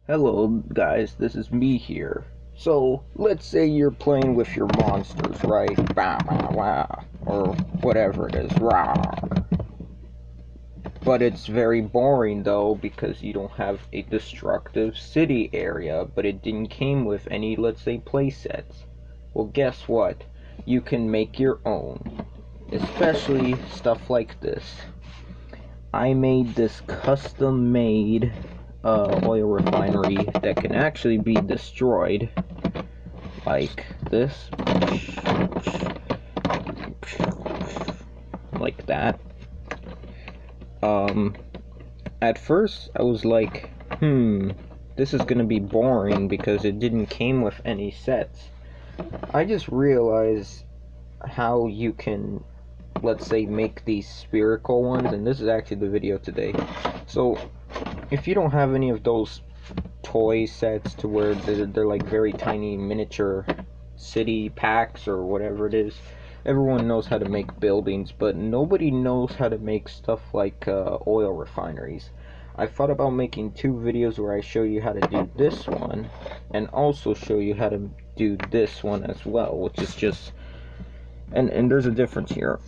Hello guys, this is me here. So, let's say you're playing with your monsters, right? Bah, bah, bah, or whatever it is, rah. But it's very boring though because you don't have a destructive city area, but it didn't came with any, let's say, playsets. Well, guess what? You can make your own, especially stuff like this. I made this custom made oil refinery that can actually be destroyed like this, like that. At first I was like, this is gonna be boring because it didn't came with any sets. I just realized how you can, let's say, make these spherical ones, and this is actually the video today. So if you don't have any of those toy sets to where they're like very tiny miniature city packs or whatever it is, everyone knows how to make buildings, but nobody knows how to make stuff like oil refineries. I thought about making two videos where I show you how to do this one and also show you how to do this one as well, which is just, and there's a difference here.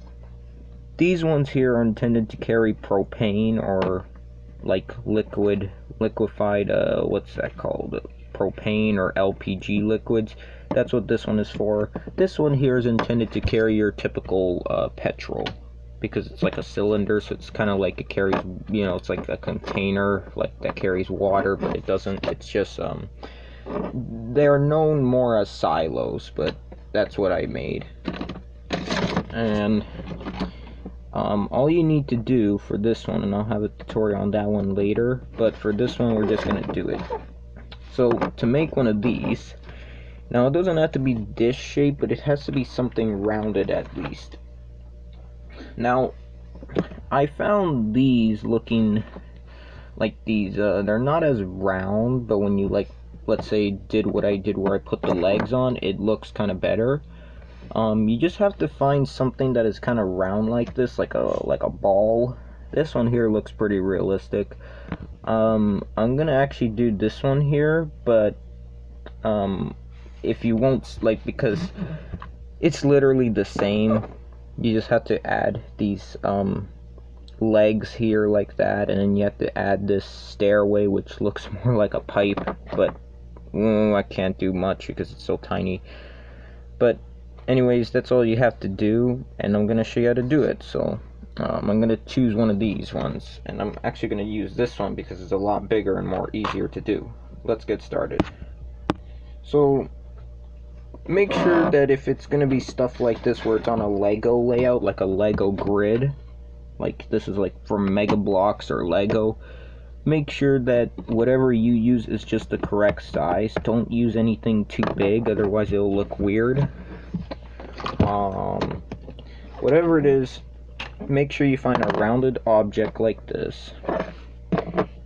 These ones here are intended to carry propane or like liquefied, what's that called? Propane or LPG liquids. That's what this one is for. This one here is intended to carry your typical petrol because it's like a cylinder, so it's kind of like it carries, it's like a container like that carries water, but it doesn't. It's just they're known more as silos, but that's what I made. And all you need to do for this one, and I'll have a tutorial on that one later, but for this one we're just going to do it. So to make one of these, now it doesn't have to be this shape, but it has to be something rounded at least. Now I found these looking like these, they're not as round, but when you, like, let's say did what I did where I put the legs on, it looks kind of better. You just have to find something that is kind of round like this, like a ball. This one here looks pretty realistic. I'm gonna actually do this one here, but if you won't, like, because it's literally the same, you just have to add these legs here like that, and then you have to add this stairway which looks more like a pipe, but I can't do much because it's so tiny. But anyways, that's all you have to do, and I'm gonna show you how to do it. So I'm gonna choose one of these ones, and I'm actually gonna use this one because it's a lot bigger and more easier to do. Let's get started. So make sure that if it's gonna be stuff like this where it's on a Lego layout, like a Lego grid, like this is like from Mega Blocks or Lego, make sure that whatever you use is just the correct size. Don't use anything too big, otherwise it'll look weird. Whatever it is, make sure you find a rounded object like this.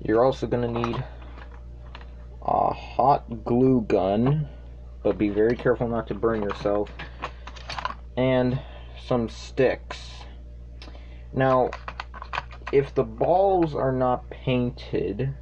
You're also gonna need a hot glue gun, but be very careful not to burn yourself, and some sticks. Now if the balls are not painted,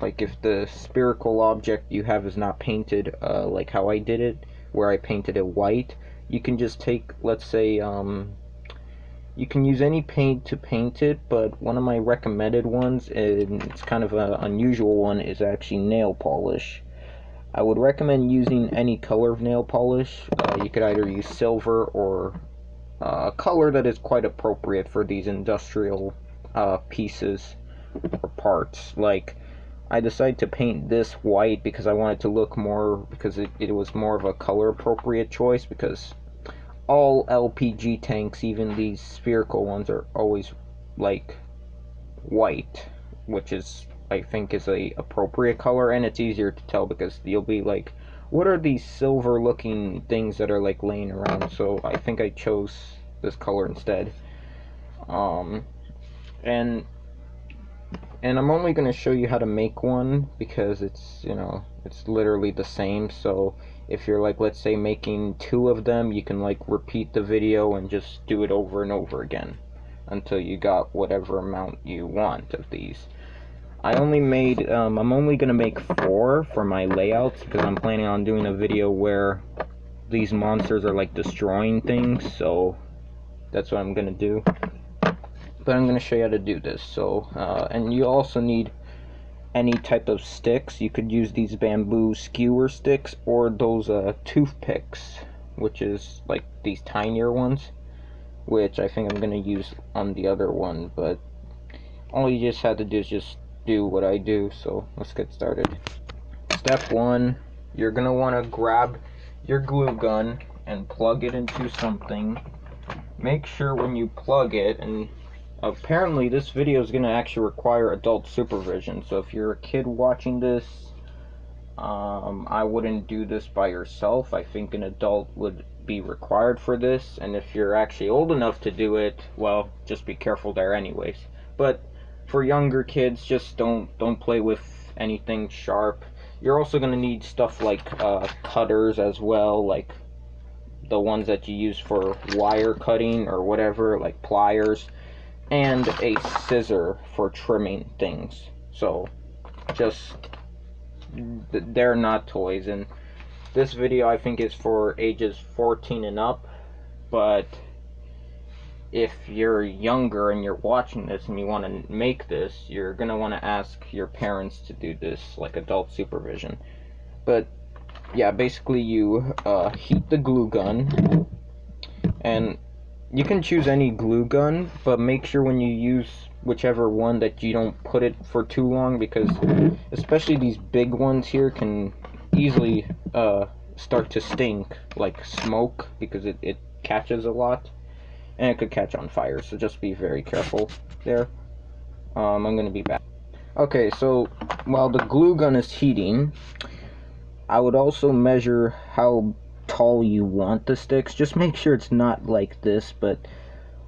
like if the spherical object you have is not painted like how I did it, where I painted it white, you can just take, let's say, you can use any paint to paint it, but one of my recommended ones, and it's kind of an unusual one, is actually nail polish. I would recommend using any color of nail polish. You could either use silver or a color that is quite appropriate for these industrial pieces or parts. Like, I decided to paint this white because I wanted to look more, because it was more of a color appropriate choice, because all LPG tanks, even these spherical ones, are always like white, which is, I think, is a appropriate color, and it's easier to tell because you'll be like, what are these silver looking things that are like laying around? So I think I chose this color instead. And I'm only going to show you how to make one because it's, it's literally the same. So if you're like, let's say, making two of them, you can like repeat the video and just do it over and over again until you got whatever amount you want of these. I only made, I'm only gonna make 4 for my layouts, because I'm planning on doing a video where these monsters are like destroying things, so that's what I'm gonna do. But I'm gonna show you how to do this. So, and you also need any type of sticks. You could use these bamboo skewer sticks, or those toothpicks, which is like these tinier ones, which I think I'm gonna use on the other one, but all you just had to do is just do what I do. So let's get started. Step 1, you're gonna want to grab your glue gun and plug it into something. Make sure when you plug it, and apparently this video is gonna actually require adult supervision, so if you're a kid watching this, I wouldn't do this by yourself. I think an adult would be required for this, and if you're actually old enough to do it, well, just be careful there anyways. But for younger kids, just don't play with anything sharp. You're also gonna need stuff like cutters as well, like the ones that you use for wire cutting or whatever, like pliers, and a scissor for trimming things. So just, they're not toys, and this video I think is for ages 14 and up, but if you're younger and you're watching this and you want to make this, you're gonna want to ask your parents to do this, like adult supervision. But yeah, basically you heat the glue gun, and you can choose any glue gun, but make sure when you use whichever one that you don't put it for too long, because especially these big ones here can easily start to stink, like smoke, because it catches a lot, and it could catch on fire, so just be very careful there. I'm gonna be back. Okay, so while the glue gun is heating, I would also measure how tall you want the sticks. Just make sure it's not like this, but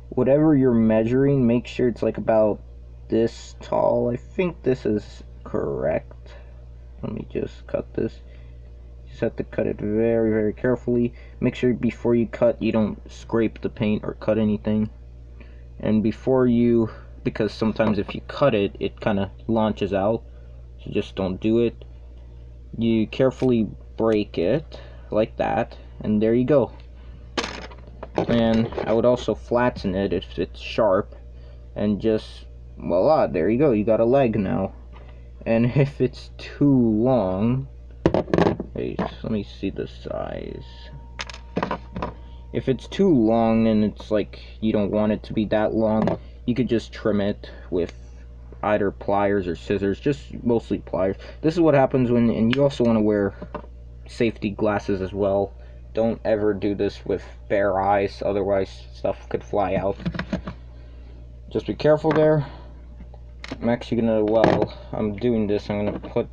whatever you're measuring, make sure it's like about this tall. I think this is correct. Let me just cut this. Just have to cut it very, very carefully. Make sure before you cut, you don't scrape the paint or cut anything. And before you, because sometimes if you cut it, it kind of launches out, so just don't do it. You carefully break it like that, and there you go. And I would also flatten it if it's sharp, and just voila, there you go, you got a leg now. And if it's too long, wait, let me see the size. If it's too long and it's like you don't want it to be that long, you could just trim it with either pliers or scissors, just mostly pliers. This is what happens when, and you also want to wear safety glasses as well. Don't ever do this with bare eyes, otherwise stuff could fly out. Just be careful there. I'm actually gonna, while I'm doing this, I'm gonna put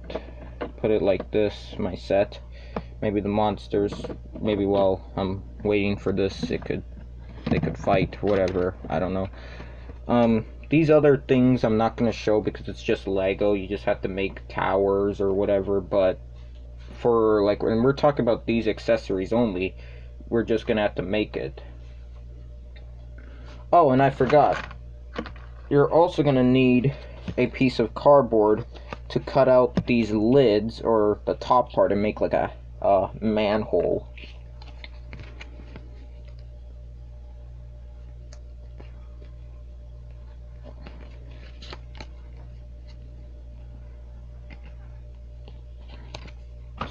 it like this, my set. Maybe the monsters, maybe while I'm waiting for this, they could fight, whatever, I don't know. These other things I'm not going to show because it's just Lego. You just have to make towers or whatever, but for, like, when we're talking about these accessories only, we're just going to have to make it. Oh, and I forgot. You're also going to need a piece of cardboard to cut out these lids, or the top part, and make like a manhole.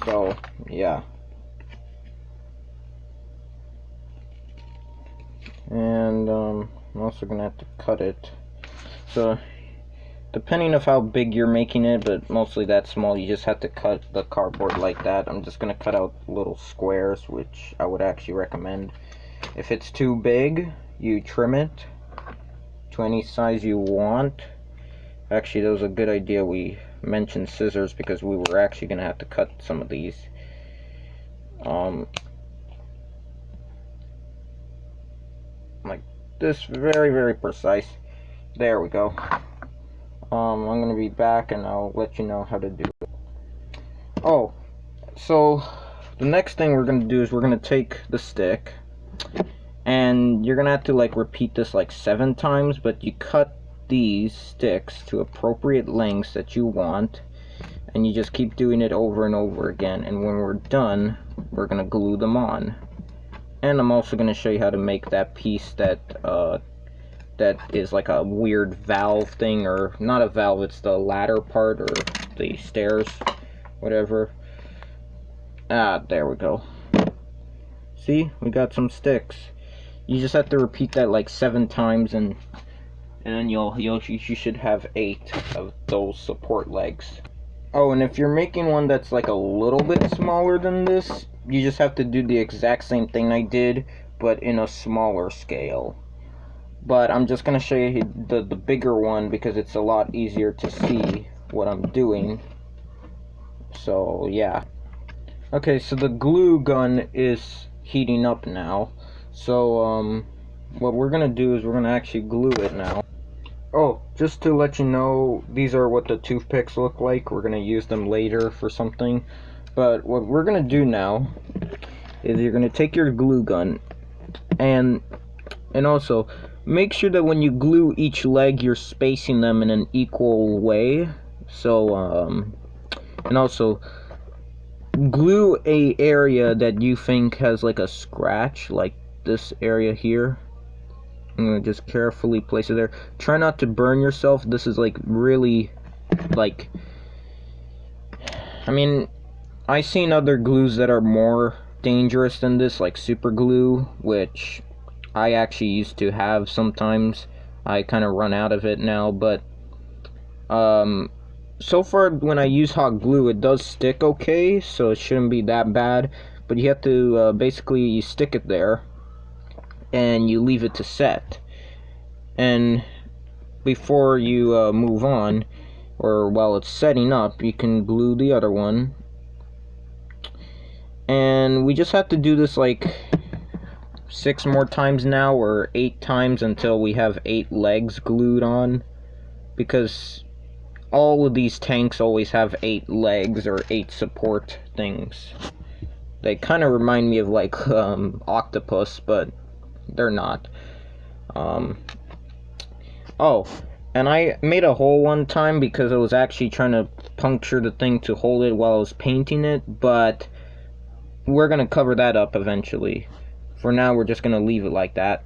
So, yeah. And, I'm also gonna have to cut it. So, depending on how big you're making it, but mostly that small, you just have to cut the cardboard like that. I'm just gonna cut out little squares, which I would actually recommend. If it's too big, you trim it to any size you want. Actually, that was a good idea we mentioned scissors, because we were actually gonna have to cut some of these. Like this, very, very precise. There we go. I'm gonna be back and I'll let you know how to do it. Oh, so the next thing we're gonna do is we're gonna take the stick, and you're gonna have to like repeat this like 7 times, but you cut these sticks to appropriate lengths that you want, and you just keep doing it over and over again, and when we're done, we're going to glue them on. And I'm also going to show you how to make that piece that that is like a weird valve thing, or not a valve, it's the ladder part, or the stairs, whatever. There we go. See, we got some sticks. You just have to repeat that like 7 times, and then you should have 8 of those support legs. Oh, and if you're making one that's like a little bit smaller than this, you just have to do the exact same thing I did, but in a smaller scale. But I'm just going to show you the bigger one because it's a lot easier to see what I'm doing. So, yeah. Okay, so the glue gun is heating up now. So, what we're going to do is we're going to actually glue it now. Oh, just to let you know, these are what the toothpicks look like. We're going to use them later for something. But what we're going to do now is you're going to take your glue gun and also make sure that when you glue each leg, you're spacing them in an equal way. So, and also glue a area that you think has like a scratch, like this area here. I'm gonna just carefully place it there. Try not to burn yourself. This is like really, like, I mean, I've seen other glues that are more dangerous than this, like super glue, which I actually used to have sometimes. I kind of run out of it now, but so far when I use hot glue, it does stick okay, so it shouldn't be that bad. But you have to basically you stick it there and you leave it to set, and before you move on, or while it's setting up, you can glue the other one. And we just have to do this like 6 more times now, or 8 times, until we have 8 legs glued on, because all of these tanks always have 8 legs or 8 support things. They kind of remind me of like octopus, but they're not. Oh, and I made a hole one time because I was actually trying to puncture the thing to hold it while I was painting it, but we're gonna cover that up eventually. For now, we're just gonna leave it like that.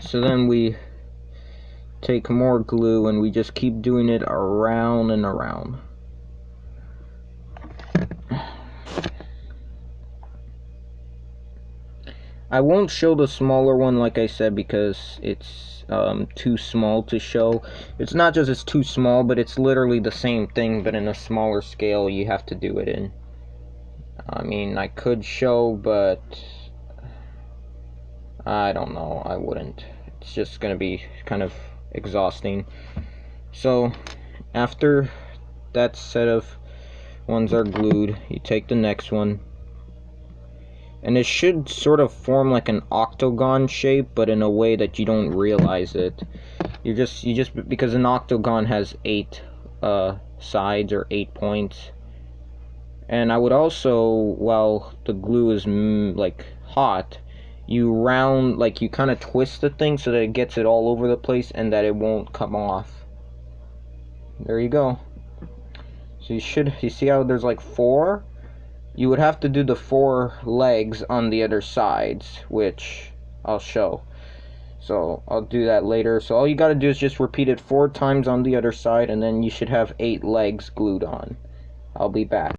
So then we take more glue and we just keep doing it around and around. I won't show the smaller one, like I said, because it's too small to show. It's not just it's too small, but it's literally the same thing, but in a smaller scale you have to do it in. I mean, I could show, but I don't know, I wouldn't. It's just gonna be kind of exhausting. So after that set of ones are glued, you take the next one, and it should sort of form like an octagon shape, but in a way that you don't realize it. You just because an octagon has 8 sides or 8 points. And I would also, while the glue is like hot, you round, like you kind of twist the thing so that it gets it all over the place and that it won't come off. There you go. So you see how there's like 4? You would have to do the 4 legs on the other sides, which I'll show. So I'll do that later. So all you gotta do is just repeat it 4 times on the other side, and then you should have 8 legs glued on. I'll be back.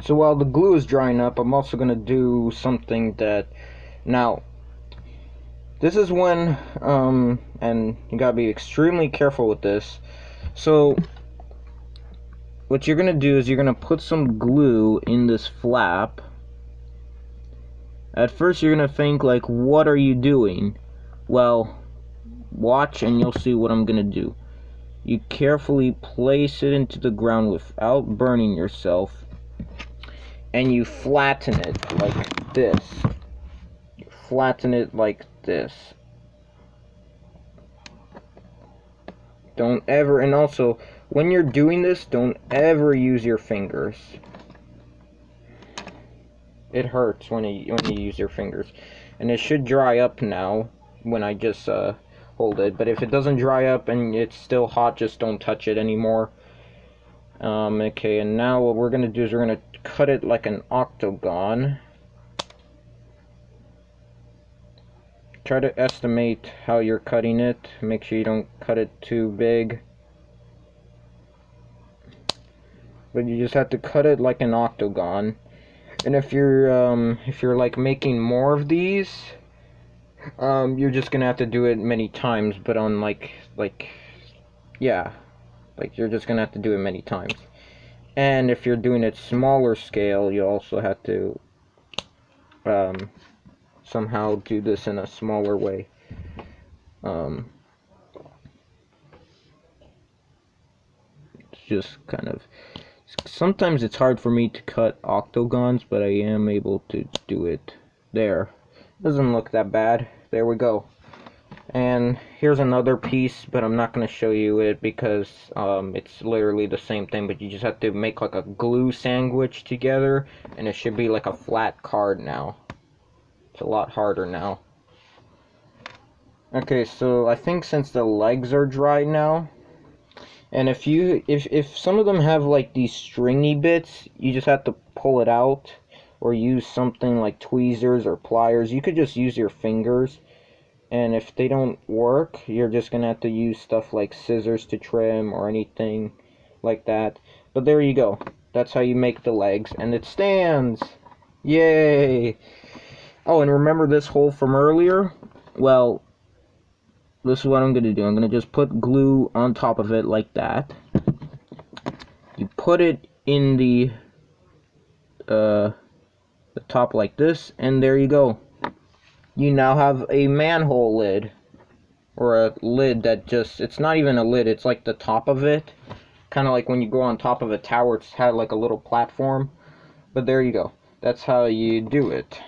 So while the glue is drying up, I'm also gonna do something that, now, this is when, and you gotta be extremely careful with this. So what you're gonna do is you're gonna put some glue in this flap. At first you're gonna think like, what are you doing? Well, watch and you'll see what I'm gonna do. You carefully place it into the ground without burning yourself, and you flatten it like this. You flatten it like this. Don't ever, and also, when you're doing this, don't ever use your fingers. It hurts when you use your fingers. And it should dry up now when I just hold it. But if it doesn't dry up and it's still hot, just don't touch it anymore. Okay, and now what we're going to do is we're going to cut it like an octagon. Try to estimate how you're cutting it. Make sure you don't cut it too big. But you just have to cut it like an octagon. And if you're like making more of these, you're just gonna have to do it many times. But on yeah, like you're just gonna have to do it many times. And if you're doing it smaller scale, you also have to somehow do this in a smaller way. It's just kind of, sometimes it's hard for me to cut octagons, but I am able to do it. There. Doesn't look that bad. There we go. And here's another piece, but I'm not going to show you it because it's literally the same thing, but you just have to make like a glue sandwich together, and it should be like a flat card now. It's a lot harder now. Okay, so I think since the legs are dry now, and if some of them have like these stringy bits, you just have to pull it out or use something like tweezers or pliers. You could just use your fingers, and if they don't work, you're just gonna have to use stuff like scissors to trim or anything like that. But there you go. That's how you make the legs, and it stands. Yay! Oh, and remember this hole from earlier? Well, this is what I'm going to do. I'm going to just put glue on top of it like that. You put it in the top like this, and there you go. You now have a manhole lid. Or a lid that just, it's not even a lid, it's like the top of it. Kind of like when you go on top of a tower, it's had like a little platform. But there you go. That's how you do it.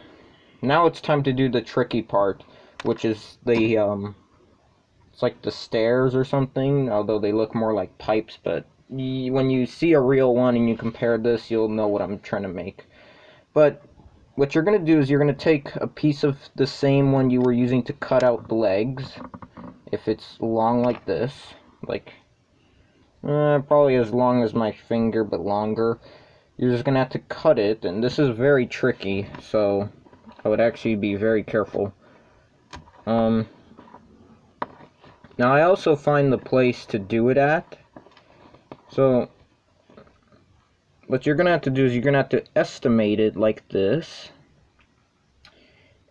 Now it's time to do the tricky part, which is the, it's like the stairs or something, although they look more like pipes, but when you see a real one and you compare this, you'll know what I'm trying to make. But what you're going to do is you're going to take a piece of the same one you were using to cut out the legs, if it's long like this, like probably as long as my finger but longer. You're just going to have to cut it, and this is very tricky, so I would actually be very careful. Now I also find the place to do it at. So what you're gonna have to do is you're gonna have to estimate it like this,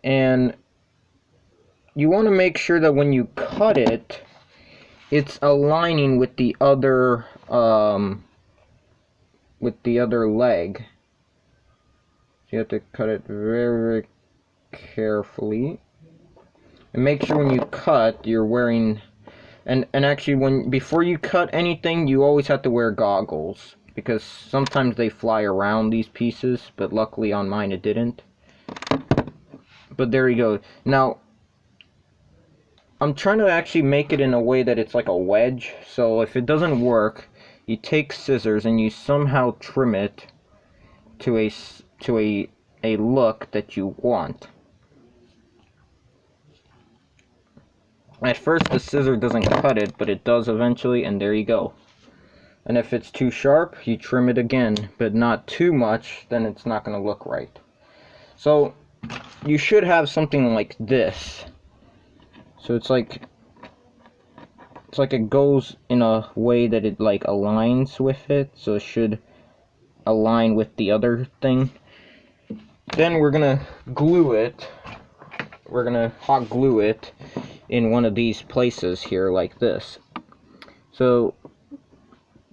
and you want to make sure that when you cut it, it's aligning with the other leg. So you have to cut it very carefully, and make sure when you cut you're wearing, and actually before you cut anything, you always have to wear goggles, because sometimes they fly around these pieces, but luckily on mine it didn't. But there you go. Now I'm trying to actually make it in a way that it's like a wedge, so if it doesn't work, you take scissors and you somehow trim it to a look that you want. At first the scissor doesn't cut it, but it does eventually, and there you go. And if it's too sharp, you trim it again, but not too much, then it's not going to look right. So you should have something like this. So it's like it goes in a way that it like aligns with it, so it should align with the other thing. Then we're going to glue it. We're going to hot glue it in one of these places here like this. So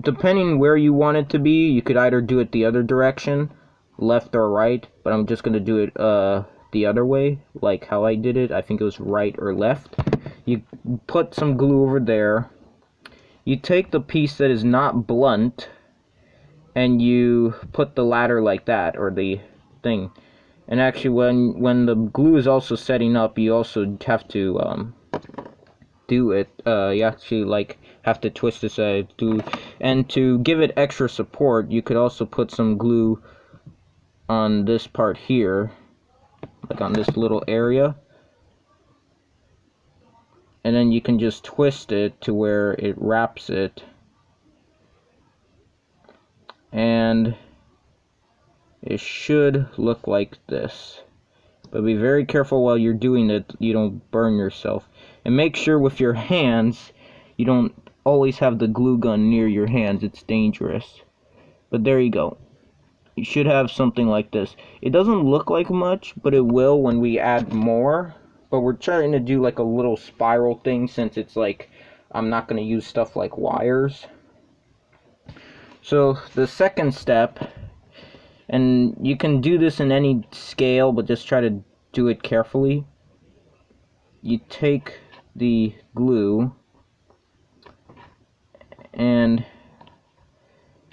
depending where you want it to be, you could either do it the other direction, left or right, but I'm just going to do it the other way, like how I did it. I think it was right or left. You put some glue over there. You take the piece that is not blunt and you put the ladder like that, or the thing. And actually when the glue is also setting up, you also have to do it, you actually like have to twist this and to give it extra support, you could also put some glue on this part here, like on this little area, and then you can just twist it to where it wraps it, and it should look like this. But be very careful while you're doing it, you don't burn yourself. And make sure with your hands, you don't always have the glue gun near your hands. It's dangerous. But there you go. You should have something like this. It doesn't look like much, but it will when we add more. But we're trying to do like a little spiral thing, since it's like, I'm not going to use stuff like wires. So the second step, and you can do this in any scale, but just try to do it carefully. You take the glue, and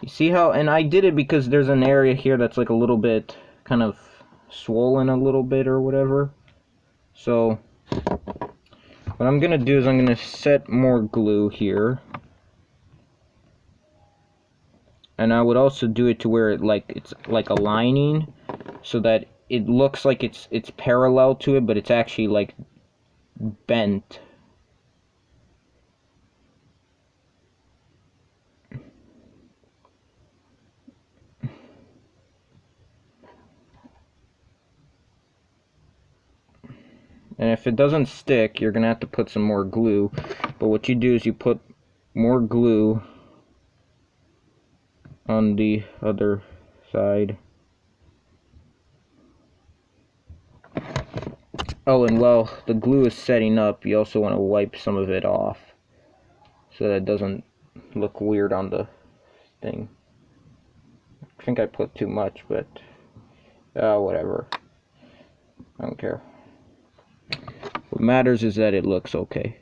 you see how, and I did it because there's an area here that's like a little bit kind of swollen a little bit or whatever. So what I'm gonna do is I'm gonna set more glue here, and I would also do it to where it's like aligning, so that it looks like it's parallel to it, but it's actually like bent. And if it doesn't stick, you're gonna have to put some more glue. But what you do is you put more glue on the other side. Oh, and while the glue is setting up, you also want to wipe some of it off, so that it doesn't look weird on the thing. I think I put too much, but whatever. I don't care. What matters is that it looks okay.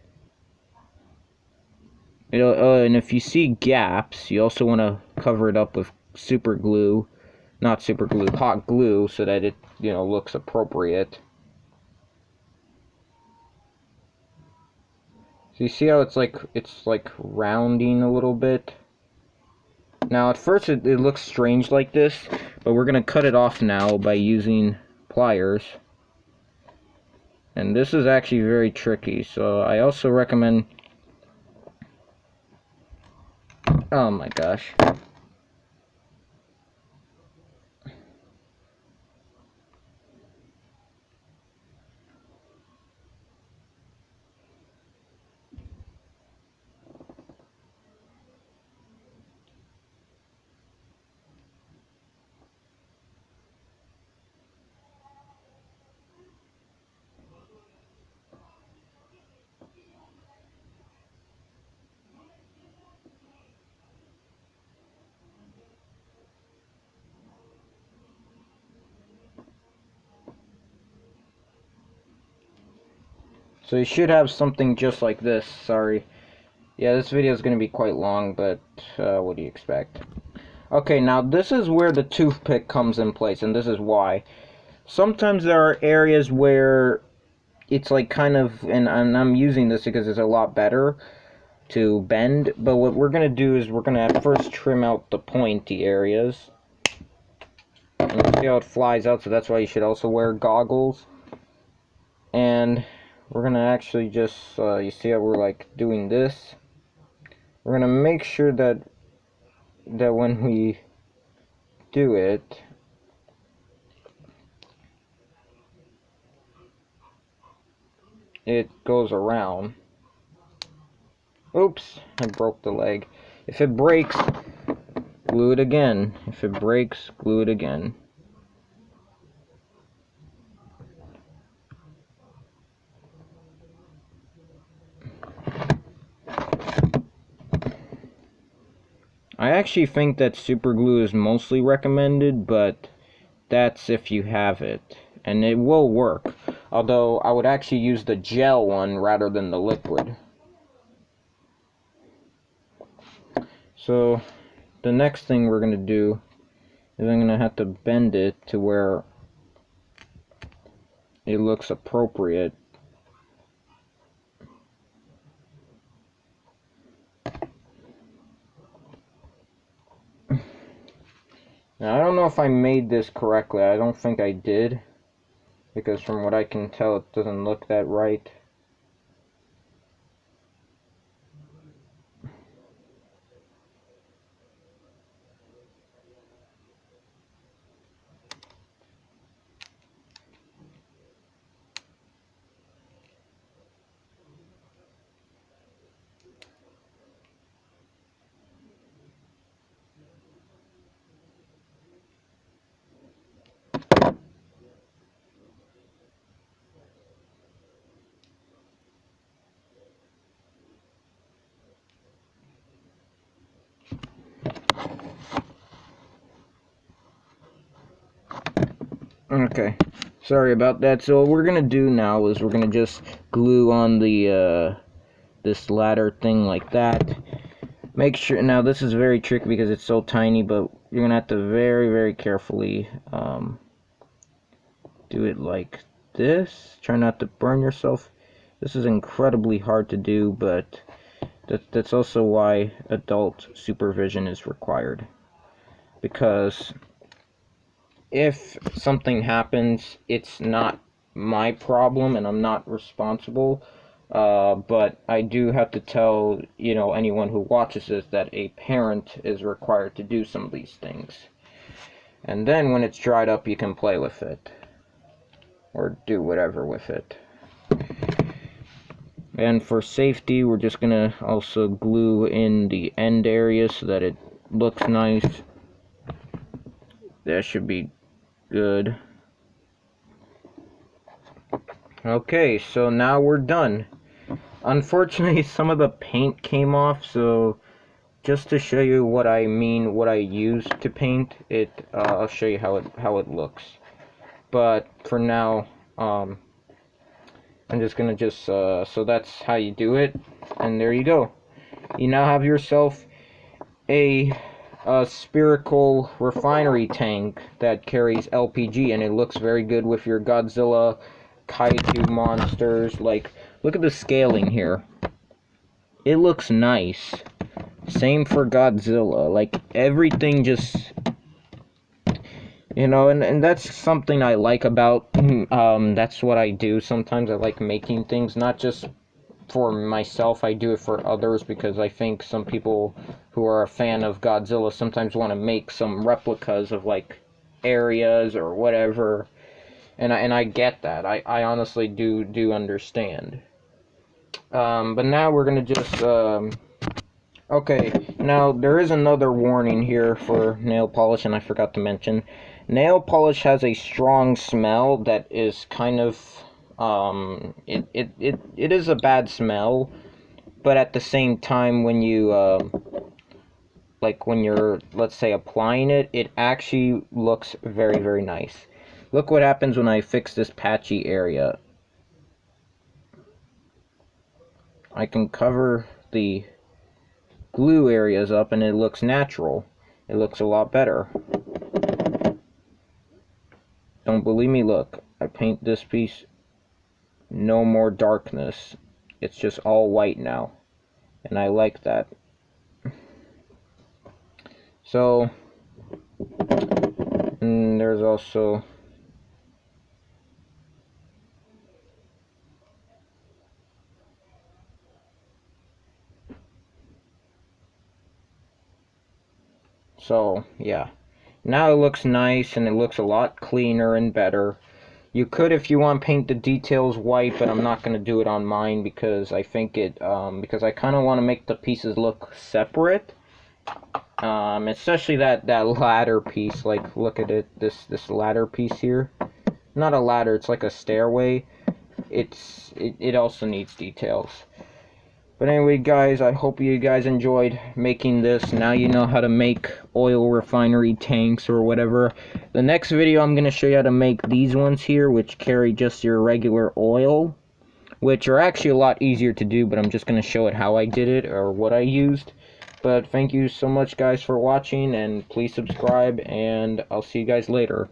You know, and if you see gaps, you also want to cover it up with super glue, not super glue, hot glue, so that it, you know, looks appropriate. So you see how it's like rounding a little bit. Now at first it looks strange like this, but we're gonna cut it off now by using pliers. And this is actually very tricky, so I also recommend... Oh my gosh. So you should have something just like this. Sorry. Yeah, this video is going to be quite long, but what do you expect? Okay, now this is where the toothpick comes in place, and this is why. Sometimes there are areas where it's like kind of, and I'm using this because it's a lot better to bend, but what we're going to do is we're going to first trim out the pointy areas. And you see how it flies out, so that's why you should also wear goggles. And we're going to actually just, you see how we're like doing this? We're going to make sure that when we do it, it goes around. Oops, I broke the leg. If it breaks, glue it again. If it breaks, glue it again. I actually think that super glue is mostly recommended, but that's if you have it. And it will work. Although, I would actually use the gel one rather than the liquid. So, the next thing we're going to do is I'm going to have to bend it to where it looks appropriate. Now, I don't know if I made this correctly. I don't think I did, because from what I can tell, it doesn't look that right. Okay, sorry about that. So what we're gonna do now is we're gonna just glue on the this ladder thing like that. Make sure, now this is very tricky because it's so tiny, but you're gonna have to very, very carefully do it like this. Try not to burn yourself. This is incredibly hard to do, but that's also why adult supervision is required. Because if something happens, it's not my problem and I'm not responsible. But I do have to tell, anyone who watches this that a parent is required to do some of these things. And then when it's dried up, you can play with it. Or do whatever with it. And for safety, we're just gonna also glue in the end area so that it looks nice. That should be good. Okay, so now we're done. Unfortunately, some of the paint came off, so just to show you what I mean, what I use to paint it, I'll show you how it looks. But for now, I'm just gonna so that's how you do it, and there you go. You now have yourself a spherical refinery tank that carries LPG, and it looks very good with your Godzilla kaiju monsters. Like, look at the scaling here. It looks nice. Same for Godzilla. Like, everything just, and that's something I like about, that's what I do. Sometimes I like making things, not just for myself, I do it for others, because I think some people who are a fan of Godzilla sometimes want to make some replicas of, like, areas or whatever, and I get that. I honestly do understand. But now we're gonna just, okay, now there is another warning here for nail polish, and I forgot to mention. Nail polish has a strong smell that is kind of, it is a bad smell, but at the same time, when you, like when you're, let's say, applying it, it actually looks very, very nice. Look what happens when I fix this patchy area. I can cover the glue areas up and it looks natural. It looks a lot better. Don't believe me? Look, I paint this piece, no more darkness. It's just all white now, and I like that. So, and there's also, so yeah, now it looks nice and it looks a lot cleaner and better. You could, if you want, paint the details white, but I'm not going to do it on mine because I think it, because I kind of want to make the pieces look separate. Especially that ladder piece. Like, look at it, this ladder piece here. Not a ladder, it's like a stairway. It also needs details. But anyway, guys, I hope you guys enjoyed making this. Now you know how to make oil refinery tanks or whatever. The next video, I'm going to show you how to make these ones here, which carry just your regular oil, which are actually a lot easier to do, but I'm just going to show it how I did it or what I used. But thank you so much, guys, for watching, and please subscribe, and I'll see you guys later.